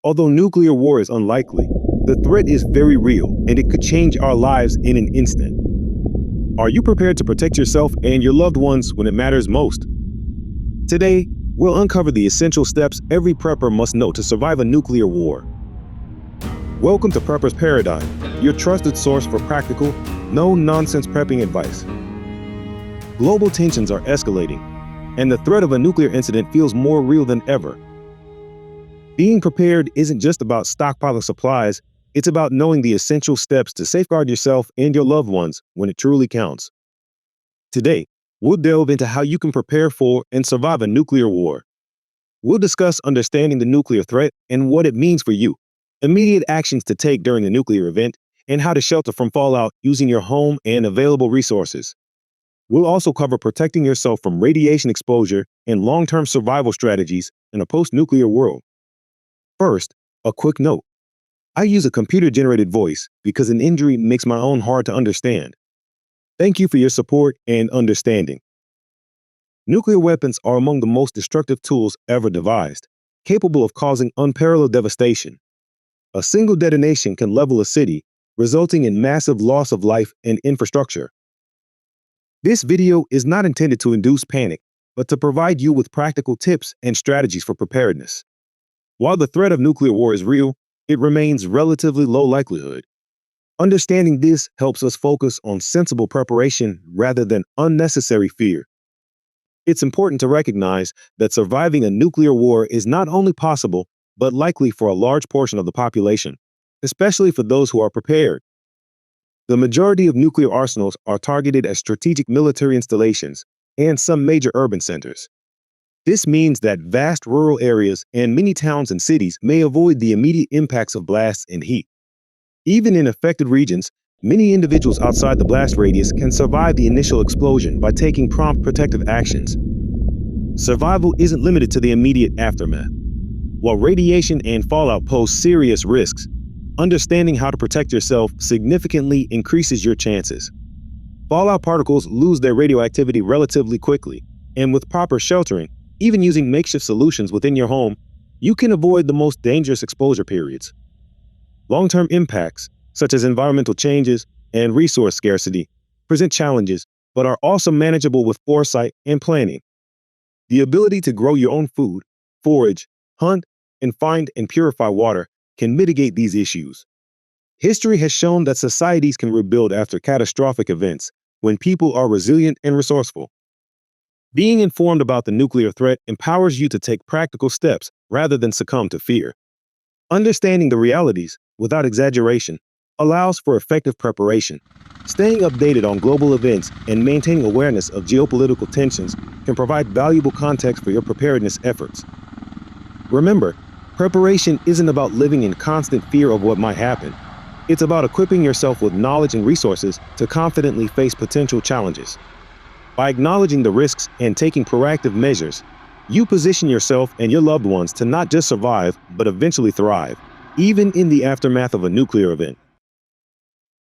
Although nuclear war is unlikely, the threat is very real and it could change our lives in an instant. Are you prepared to protect yourself and your loved ones when it matters most? Today, we'll uncover the essential steps every prepper must know to survive a nuclear war. Welcome to Prepper's Paradigm, your trusted source for practical, no-nonsense prepping advice. Global tensions are escalating, and the threat of a nuclear incident feels more real than ever. Being prepared isn't just about stockpiling supplies, it's about knowing the essential steps to safeguard yourself and your loved ones when it truly counts. Today, we'll delve into how you can prepare for and survive a nuclear war. We'll discuss understanding the nuclear threat and what it means for you, immediate actions to take during a nuclear event, and how to shelter from fallout using your home and available resources. We'll also cover protecting yourself from radiation exposure and long-term survival strategies in a post-nuclear world. First, a quick note. I use a computer-generated voice because an injury makes my own hard to understand. Thank you for your support and understanding. Nuclear weapons are among the most destructive tools ever devised, capable of causing unparalleled devastation. A single detonation can level a city, resulting in massive loss of life and infrastructure. This video is not intended to induce panic, but to provide you with practical tips and strategies for preparedness. While the threat of nuclear war is real, it remains relatively low likelihood. Understanding this helps us focus on sensible preparation rather than unnecessary fear. It's important to recognize that surviving a nuclear war is not only possible, but likely for a large portion of the population, especially for those who are prepared. The majority of nuclear arsenals are targeted at strategic military installations and some major urban centers. This means that vast rural areas and many towns and cities may avoid the immediate impacts of blasts and heat. Even in affected regions, many individuals outside the blast radius can survive the initial explosion by taking prompt protective actions. Survival isn't limited to the immediate aftermath. While radiation and fallout pose serious risks, understanding how to protect yourself significantly increases your chances. Fallout particles lose their radioactivity relatively quickly, and with proper sheltering, even using makeshift solutions within your home, you can avoid the most dangerous exposure periods. Long-term impacts, such as environmental changes and resource scarcity, present challenges, but are also manageable with foresight and planning. The ability to grow your own food, forage, hunt, and find and purify water can mitigate these issues. History has shown that societies can rebuild after catastrophic events when people are resilient and resourceful. Being informed about the nuclear threat empowers you to take practical steps rather than succumb to fear. Understanding the realities, without exaggeration, allows for effective preparation. Staying updated on global events and maintaining awareness of geopolitical tensions can provide valuable context for your preparedness efforts. Remember, preparation isn't about living in constant fear of what might happen. It's about equipping yourself with knowledge and resources to confidently face potential challenges. By acknowledging the risks and taking proactive measures, you position yourself and your loved ones to not just survive, but eventually thrive, even in the aftermath of a nuclear event.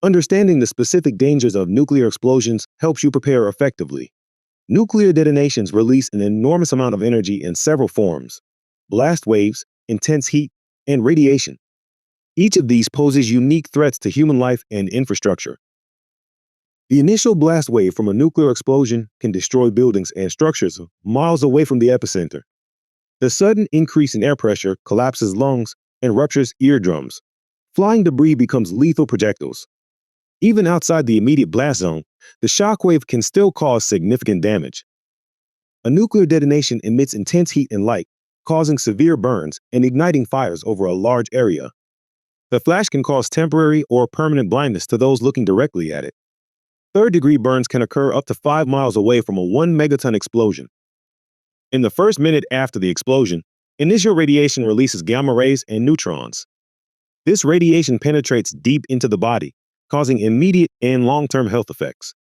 Understanding the specific dangers of nuclear explosions helps you prepare effectively. Nuclear detonations release an enormous amount of energy in several forms: blast waves, intense heat, and radiation. Each of these poses unique threats to human life and infrastructure. The initial blast wave from a nuclear explosion can destroy buildings and structures miles away from the epicenter. The sudden increase in air pressure collapses lungs and ruptures eardrums. Flying debris becomes lethal projectiles. Even outside the immediate blast zone, the shockwave can still cause significant damage. A nuclear detonation emits intense heat and light, causing severe burns and igniting fires over a large area. The flash can cause temporary or permanent blindness to those looking directly at it. Third-degree burns can occur up to 5 miles away from a 1-megaton explosion. In the first minute after the explosion, initial radiation releases gamma rays and neutrons. This radiation penetrates deep into the body, causing immediate and long-term health effects.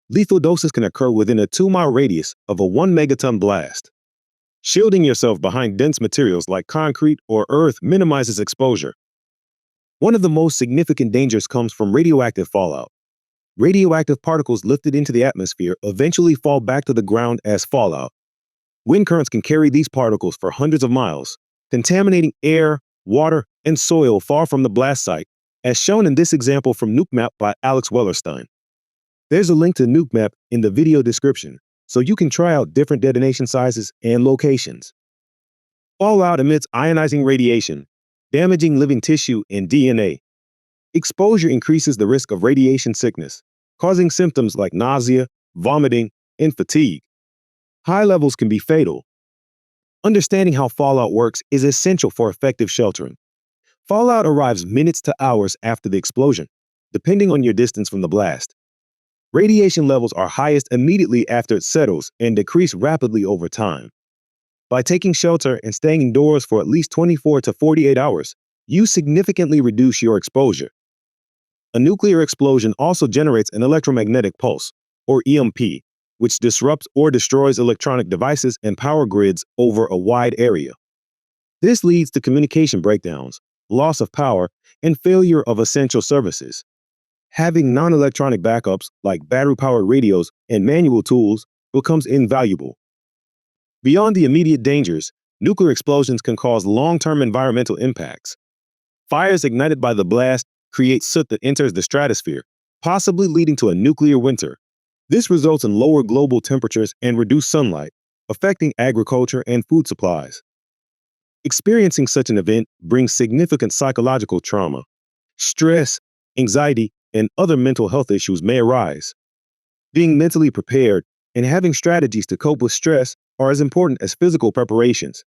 Lethal doses can occur within a 2-mile radius of a 1-megaton blast. Shielding yourself behind dense materials like concrete or earth minimizes exposure. One of the most significant dangers comes from radioactive fallout. Radioactive particles lifted into the atmosphere eventually fall back to the ground as fallout. Wind currents can carry these particles for hundreds of miles, contaminating air, water, and soil far from the blast site, as shown in this example from Nukemap by Alex Wellerstein. There's a link to Nukemap in the video description, so you can try out different detonation sizes and locations. Fallout emits ionizing radiation, damaging living tissue and DNA. Exposure increases the risk of radiation sickness, causing symptoms like nausea, vomiting, and fatigue. High levels can be fatal. Understanding how fallout works is essential for effective sheltering. Fallout arrives minutes to hours after the explosion, depending on your distance from the blast. Radiation levels are highest immediately after it settles and decrease rapidly over time. By taking shelter and staying indoors for at least 24 to 48 hours, you significantly reduce your exposure. A nuclear explosion also generates an electromagnetic pulse, or EMP, which disrupts or destroys electronic devices and power grids over a wide area. This leads to communication breakdowns, loss of power, and failure of essential services. Having non-electronic backups like battery-powered radios and manual tools becomes invaluable. Beyond the immediate dangers, nuclear explosions can cause long-term environmental impacts. Fires ignited by the blast create soot that enters the stratosphere, possibly leading to a nuclear winter. This results in lower global temperatures and reduced sunlight, affecting agriculture and food supplies. Experiencing such an event brings significant psychological trauma. Stress, anxiety, and other mental health issues may arise. Being mentally prepared and having strategies to cope with stress are as important as physical preparations.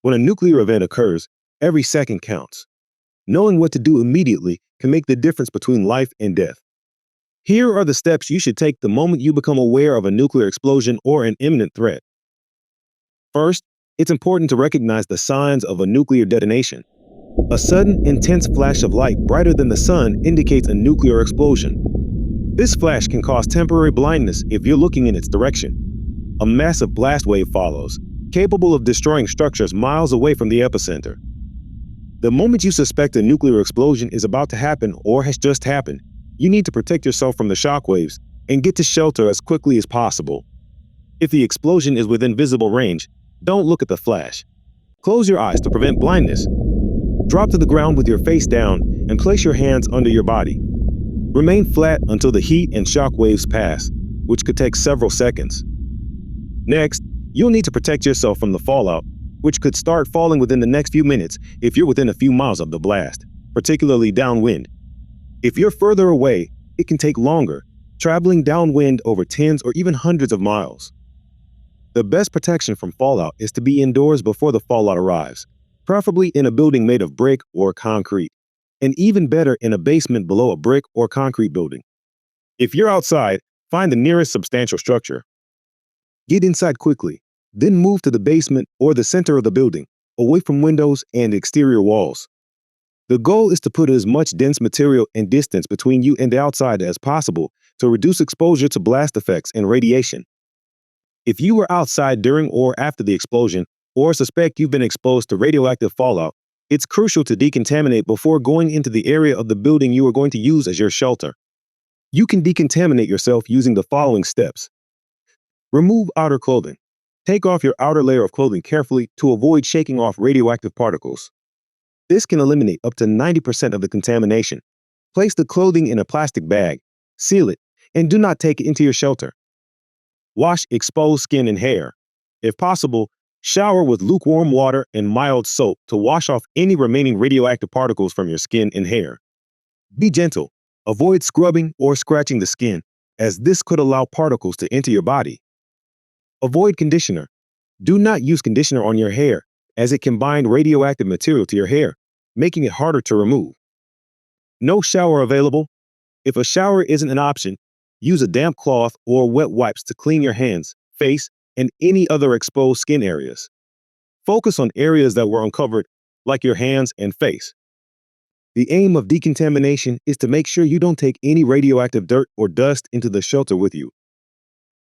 When a nuclear event occurs, every second counts. Knowing what to do immediately can make the difference between life and death. Here are the steps you should take the moment you become aware of a nuclear explosion or an imminent threat. First, it's important to recognize the signs of a nuclear detonation. A sudden, intense flash of light brighter than the sun indicates a nuclear explosion. This flash can cause temporary blindness if you're looking in its direction. A massive blast wave follows, capable of destroying structures miles away from the epicenter. The moment you suspect a nuclear explosion is about to happen or has just happened, you need to protect yourself from the shockwaves and get to shelter as quickly as possible. If the explosion is within visible range, don't look at the flash. Close your eyes to prevent blindness. Drop to the ground with your face down and place your hands under your body. Remain flat until the heat and shock waves pass, which could take several seconds. Next, you'll need to protect yourself from the fallout, which could start falling within the next few minutes if you're within a few miles of the blast, particularly downwind. If you're further away, it can take longer, traveling downwind over tens or even hundreds of miles. The best protection from fallout is to be indoors before the fallout arrives, preferably in a building made of brick or concrete, and even better in a basement below a brick or concrete building. If you're outside, find the nearest substantial structure. Get inside quickly, then move to the basement or the center of the building, away from windows and exterior walls. The goal is to put as much dense material and distance between you and the outside as possible to reduce exposure to blast effects and radiation. If you were outside during or after the explosion, or suspect you've been exposed to radioactive fallout, it's crucial to decontaminate before going into the area of the building you are going to use as your shelter. You can decontaminate yourself using the following steps. Remove outer clothing. Take off your outer layer of clothing carefully to avoid shaking off radioactive particles. This can eliminate up to 90% of the contamination. Place the clothing in a plastic bag, seal it, and do not take it into your shelter. Wash exposed skin and hair. If possible, shower with lukewarm water and mild soap to wash off any remaining radioactive particles from your skin and hair. Be gentle. Avoid scrubbing or scratching the skin, as this could allow particles to enter your body. Avoid conditioner. Do not use conditioner on your hair, as it can bind radioactive material to your hair, making it harder to remove. No shower available. If a shower isn't an option, use a damp cloth or wet wipes to clean your hands, face, and any other exposed skin areas. Focus on areas that were uncovered, like your hands and face. The aim of decontamination is to make sure you don't take any radioactive dirt or dust into the shelter with you.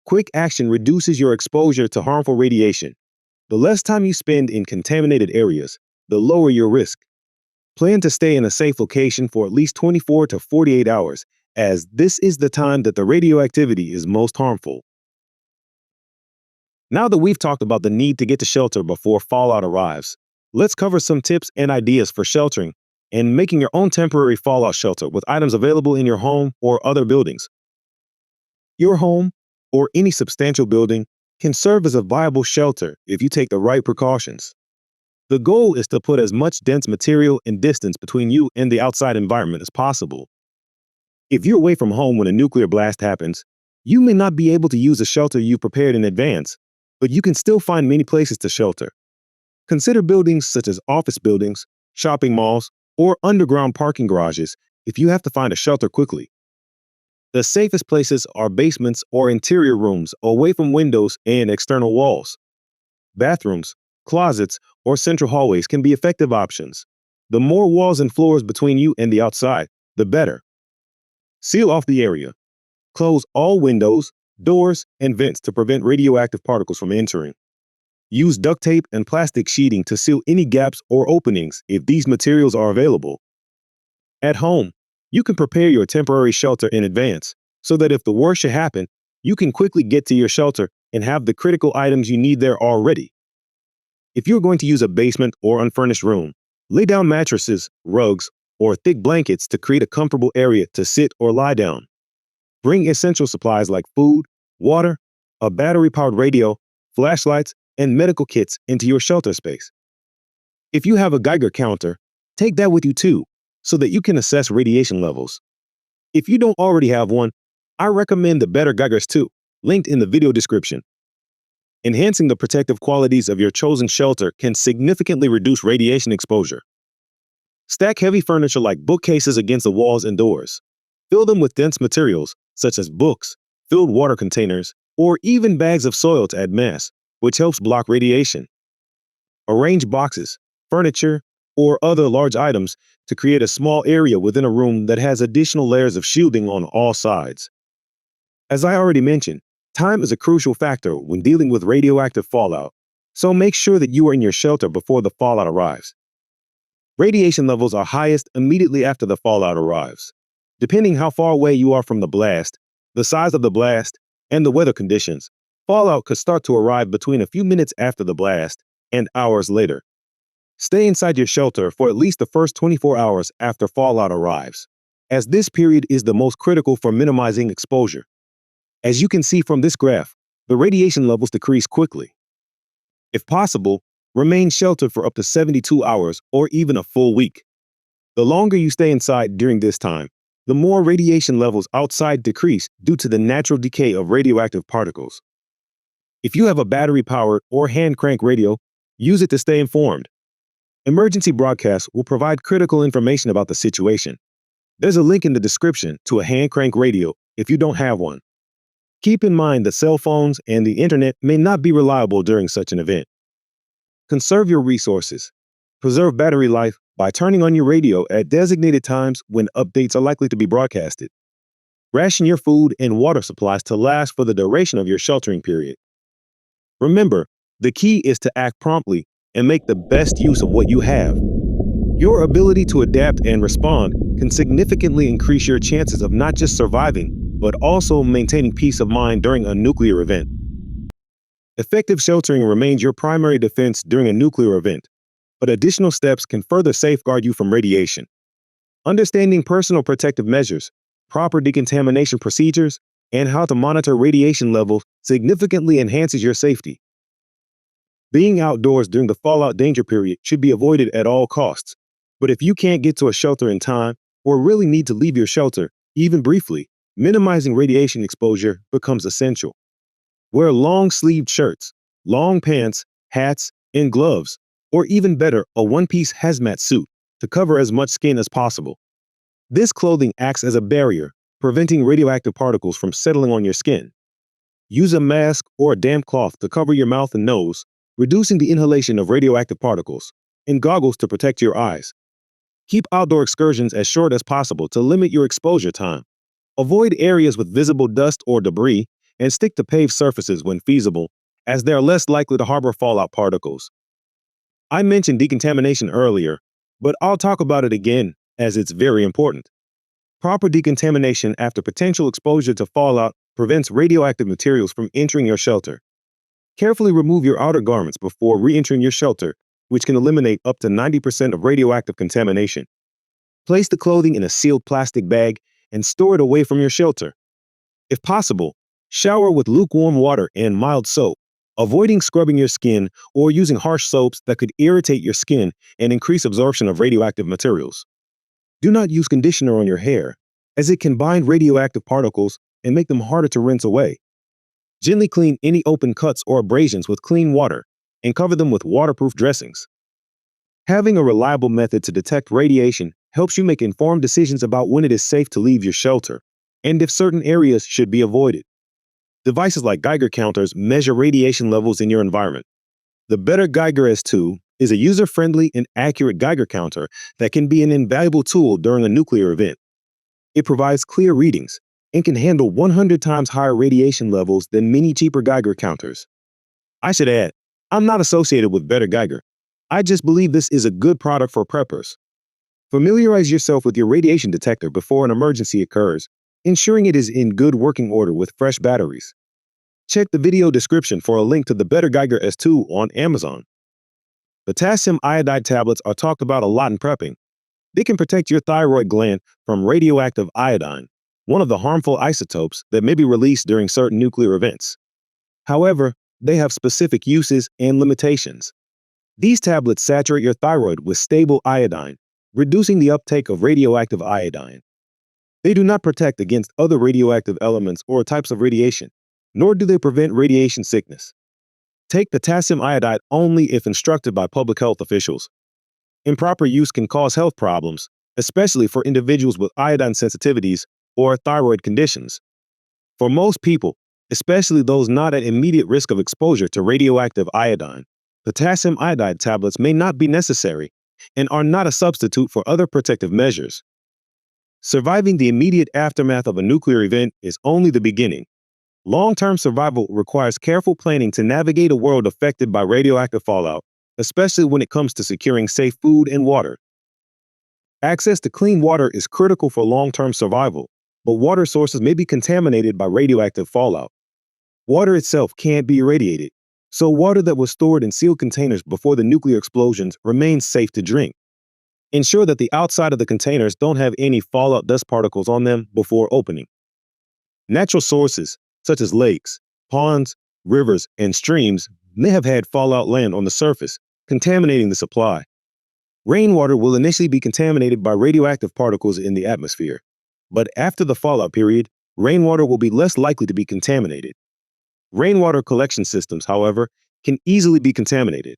Quick action reduces your exposure to harmful radiation. The less time you spend in contaminated areas, the lower your risk. Plan to stay in a safe location for at least 24 to 48 hours, as this is the time that the radioactivity is most harmful. Now that we've talked about the need to get to shelter before fallout arrives, Let's cover some tips and ideas for sheltering and making your own temporary fallout shelter with items available in your home or other buildings. Your home or any substantial building can serve as a viable shelter if you take the right precautions. The goal is to put as much dense material and distance between you and the outside environment as possible. If you're away from home when a nuclear blast happens, you may not be able to use a shelter you prepared in advance, but you can still find many places to shelter. Consider buildings such as office buildings, shopping malls, or underground parking garages if you have to find a shelter quickly. The safest places are basements or interior rooms away from windows and external walls. Bathrooms, closets, or central hallways can be effective options. The more walls and floors between you and the outside, the better. Seal off the area. Close all windows, doors, and vents to prevent radioactive particles from entering. Use duct tape and plastic sheeting to seal any gaps or openings if these materials are available. At home, you can prepare your temporary shelter in advance so that if the worst should happen, you can quickly get to your shelter and have the critical items you need there already. If you're going to use a basement or unfurnished room, lay down mattresses, rugs, or thick blankets to create a comfortable area to sit or lie down. Bring essential supplies like food, water, a battery-powered radio, flashlights, and medical kits into your shelter space. If you have a Geiger counter, take that with you too, so that you can assess radiation levels. If you don't already have one, I recommend the Better Geigers 2, linked in the video description. Enhancing the protective qualities of your chosen shelter can significantly reduce radiation exposure. Stack heavy furniture like bookcases against the walls and doors. Fill them with dense materials, such as books, filled water containers, or even bags of soil to add mass, which helps block radiation. Arrange boxes, furniture, or other large items to create a small area within a room that has additional layers of shielding on all sides. As I already mentioned, time is a crucial factor when dealing with radioactive fallout, so make sure that you are in your shelter before the fallout arrives. Radiation levels are highest immediately after the fallout arrives. Depending how far away you are from the blast, the size of the blast, and the weather conditions, fallout could start to arrive between a few minutes after the blast and hours later. Stay inside your shelter for at least the first 24 hours after fallout arrives, as this period is the most critical for minimizing exposure. As you can see from this graph, the radiation levels decrease quickly. If possible, remain sheltered for up to 72 hours or even a full week. The longer you stay inside during this time, the more radiation levels outside decrease due to the natural decay of radioactive particles. If you have a battery-powered or hand-crank radio, use it to stay informed. Emergency broadcasts will provide critical information about the situation. There's a link in the description to a hand-crank radio if you don't have one. Keep in mind that cell phones and the internet may not be reliable during such an event. Conserve your resources. Preserve battery life by turning on your radio at designated times when updates are likely to be broadcasted. Ration your food and water supplies to last for the duration of your sheltering period. Remember, the key is to act promptly and make the best use of what you have. Your ability to adapt and respond can significantly increase your chances of not just surviving, but also maintaining peace of mind during a nuclear event. Effective sheltering remains your primary defense during a nuclear event, but additional steps can further safeguard you from radiation. Understanding personal protective measures, proper decontamination procedures, and how to monitor radiation levels significantly enhances your safety. Being outdoors during the fallout danger period should be avoided at all costs, but if you can't get to a shelter in time or really need to leave your shelter, even briefly, minimizing radiation exposure becomes essential. Wear long-sleeved shirts, long pants, hats, and gloves, or even better, a one-piece hazmat suit to cover as much skin as possible. This clothing acts as a barrier, preventing radioactive particles from settling on your skin. Use a mask or a damp cloth to cover your mouth and nose, reducing the inhalation of radioactive particles, and goggles to protect your eyes. Keep outdoor excursions as short as possible to limit your exposure time. Avoid areas with visible dust or debris, and stick to paved surfaces when feasible, as they are less likely to harbor fallout particles. I mentioned decontamination earlier, but I'll talk about it again as it's very important. Proper decontamination after potential exposure to fallout prevents radioactive materials from entering your shelter. Carefully remove your outer garments before re-entering your shelter which can eliminate up to 90% of radioactive contamination. Place the clothing in a sealed plastic bag and store it away from your shelter. If possible, shower with lukewarm water and mild soap, avoiding scrubbing your skin or using harsh soaps that could irritate your skin and increase absorption of radioactive materials. Do not use conditioner on your hair, as it can bind radioactive particles and make them harder to rinse away. Gently clean any open cuts or abrasions with clean water and cover them with waterproof dressings. Having a reliable method to detect radiation helps you make informed decisions about when it is safe to leave your shelter and if certain areas should be avoided. Devices like Geiger counters measure radiation levels in your environment. The Better Geiger S2 is a user-friendly and accurate Geiger counter that can be an invaluable tool during a nuclear event. It provides clear readings and can handle 100 times higher radiation levels than many cheaper Geiger counters. I should add, I'm not associated with Better Geiger. I just believe this is a good product for preppers. Familiarize yourself with your radiation detector before an emergency occurs, ensuring it is in good working order with fresh batteries. Check the video description for a link to the Better Geiger S2 on Amazon. Potassium iodide tablets are talked about a lot in prepping. They can protect your thyroid gland from radioactive iodine, one of the harmful isotopes that may be released during certain nuclear events. However, they have specific uses and limitations. These tablets saturate your thyroid with stable iodine, reducing the uptake of radioactive iodine. They do not protect against other radioactive elements or types of radiation, nor do they prevent radiation sickness. Take potassium iodide only if instructed by public health officials. Improper use can cause health problems, especially for individuals with iodine sensitivities or thyroid conditions. For most people, especially those not at immediate risk of exposure to radioactive iodine, potassium iodide tablets may not be necessary and are not a substitute for other protective measures. Surviving the immediate aftermath of a nuclear event is only the beginning. Long-term survival requires careful planning to navigate a world affected by radioactive fallout, especially when it comes to securing safe food and water. Access to clean water is critical for long-term survival, but water sources may be contaminated by radioactive fallout. Water itself can't be irradiated, so water that was stored in sealed containers before the nuclear explosions remains safe to drink. Ensure that the outside of the containers don't have any fallout dust particles on them before opening. Natural sources, such as lakes, ponds, rivers, and streams, may have had fallout land on the surface, contaminating the supply. Rainwater will initially be contaminated by radioactive particles in the atmosphere, but after the fallout period, rainwater will be less likely to be contaminated. Rainwater collection systems, however, can easily be contaminated.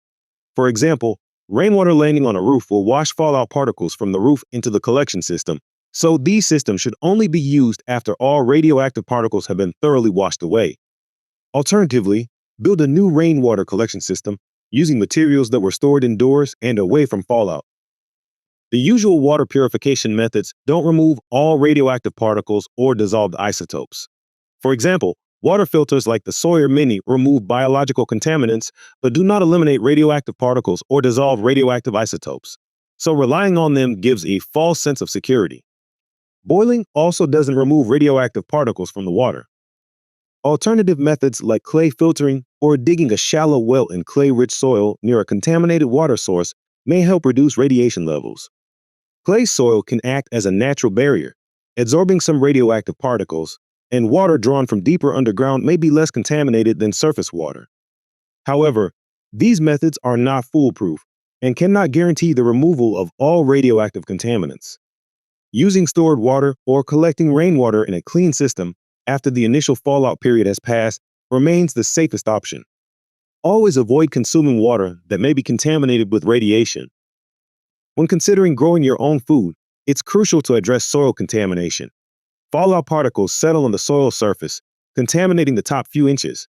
For example, rainwater landing on a roof will wash fallout particles from the roof into the collection system, so these systems should only be used after all radioactive particles have been thoroughly washed away. Alternatively, build a new rainwater collection system using materials that were stored indoors and away from fallout. The usual water purification methods don't remove all radioactive particles or dissolved isotopes. For example, water filters like the Sawyer Mini remove biological contaminants but do not eliminate radioactive particles or dissolve radioactive isotopes, so relying on them gives a false sense of security. Boiling also doesn't remove radioactive particles from the water. Alternative methods like clay filtering or digging a shallow well in clay-rich soil near a contaminated water source may help reduce radiation levels. Clay soil can act as a natural barrier, absorbing some radioactive particles, and water drawn from deeper underground may be less contaminated than surface water. However, these methods are not foolproof and cannot guarantee the removal of all radioactive contaminants. Using stored water or collecting rainwater in a clean system after the initial fallout period has passed remains the safest option. Always avoid consuming water that may be contaminated with radiation. When considering growing your own food, it's crucial to address soil contamination. Fallout particles settle on the soil surface, contaminating the top few inches.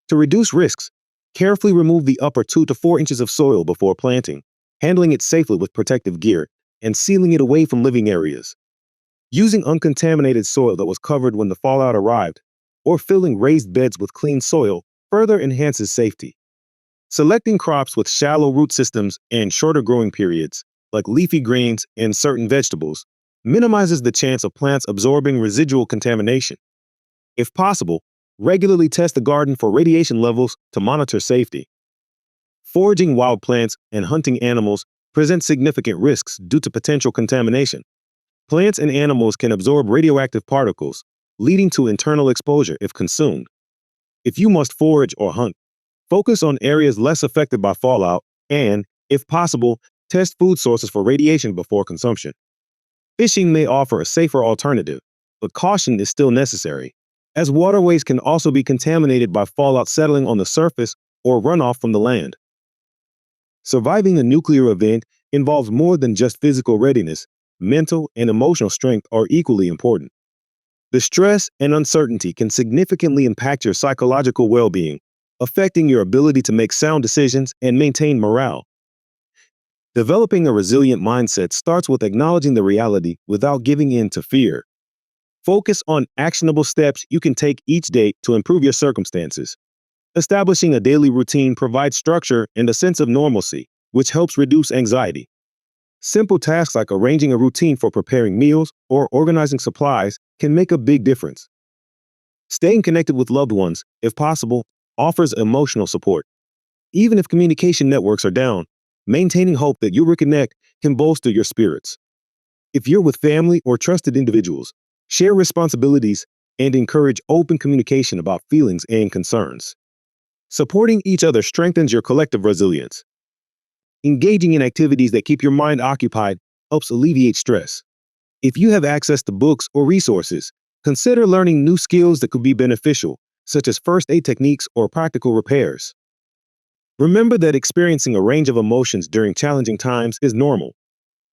To reduce risks, carefully remove the upper 2 to 4 inches of soil before planting, handling it safely with protective gear, and sealing it away from living areas. Using uncontaminated soil that was covered when the fallout arrived, or filling raised beds with clean soil further enhances safety. Selecting crops with shallow root systems and shorter growing periods, like leafy greens and certain vegetables, minimizes the chance of plants absorbing residual contamination. If possible, regularly test the garden for radiation levels to monitor safety. Foraging wild plants and hunting animals present significant risks due to potential contamination. Plants and animals can absorb radioactive particles, leading to internal exposure if consumed. If you must forage or hunt, focus on areas less affected by fallout and, if possible, test food sources for radiation before consumption. Fishing may offer a safer alternative, but caution is still necessary, as waterways can also be contaminated by fallout settling on the surface or runoff from the land. Surviving a nuclear event involves more than just physical readiness. Mental and emotional strength are equally important. The stress and uncertainty can significantly impact your psychological well-being, affecting your ability to make sound decisions and maintain morale. Developing a resilient mindset starts with acknowledging the reality without giving in to fear. Focus on actionable steps you can take each day to improve your circumstances. Establishing a daily routine provides structure and a sense of normalcy, which helps reduce anxiety. Simple tasks like arranging a routine for preparing meals or organizing supplies can make a big difference. Staying connected with loved ones, if possible, offers emotional support. Even if communication networks are down, maintaining hope that you'll reconnect can bolster your spirits. If you're with family or trusted individuals, share responsibilities and encourage open communication about feelings and concerns. Supporting each other strengthens your collective resilience. Engaging in activities that keep your mind occupied helps alleviate stress. If you have access to books or resources, consider learning new skills that could be beneficial, such as first aid techniques or practical repairs. Remember that experiencing a range of emotions during challenging times is normal.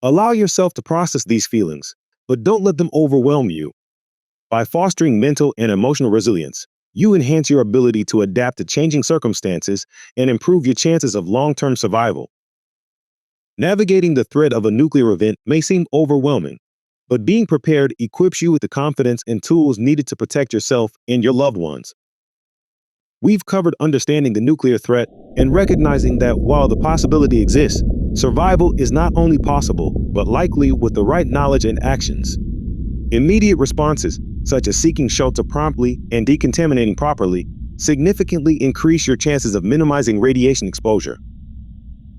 Allow yourself to process these feelings, but don't let them overwhelm you. By fostering mental and emotional resilience, you enhance your ability to adapt to changing circumstances and improve your chances of long-term survival. Navigating the threat of a nuclear event may seem overwhelming, but being prepared equips you with the confidence and tools needed to protect yourself and your loved ones. We've covered understanding the nuclear threat and recognizing that while the possibility exists, survival is not only possible, but likely with the right knowledge and actions. Immediate responses, such as seeking shelter promptly and decontaminating properly, significantly increase your chances of minimizing radiation exposure.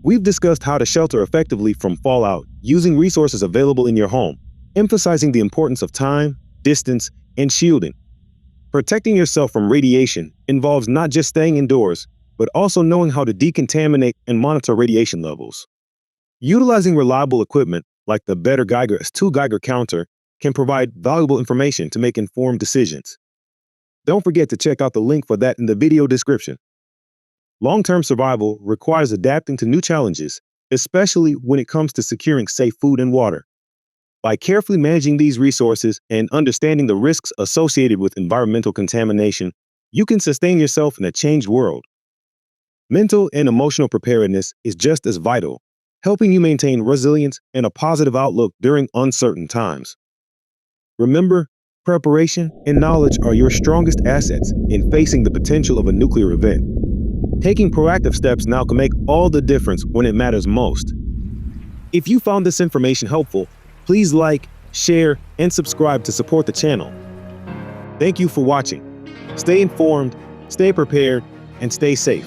We've discussed how to shelter effectively from fallout using resources available in your home, emphasizing the importance of time, distance, and shielding. Protecting yourself from radiation involves not just staying indoors, but also knowing how to decontaminate and monitor radiation levels. Utilizing reliable equipment like the Better Geiger S2 Geiger counter can provide valuable information to make informed decisions. Don't forget to check out the link for that in the video description. Long-term survival requires adapting to new challenges, especially when it comes to securing safe food and water. By carefully managing these resources and understanding the risks associated with environmental contamination, you can sustain yourself in a changed world. Mental and emotional preparedness is just as vital, helping you maintain resilience and a positive outlook during uncertain times. Remember, preparation and knowledge are your strongest assets in facing the potential of a nuclear event. Taking proactive steps now can make all the difference when it matters most. If you found this information helpful, please like, share, and subscribe to support the channel. Thank you for watching. Stay informed, stay prepared, and stay safe.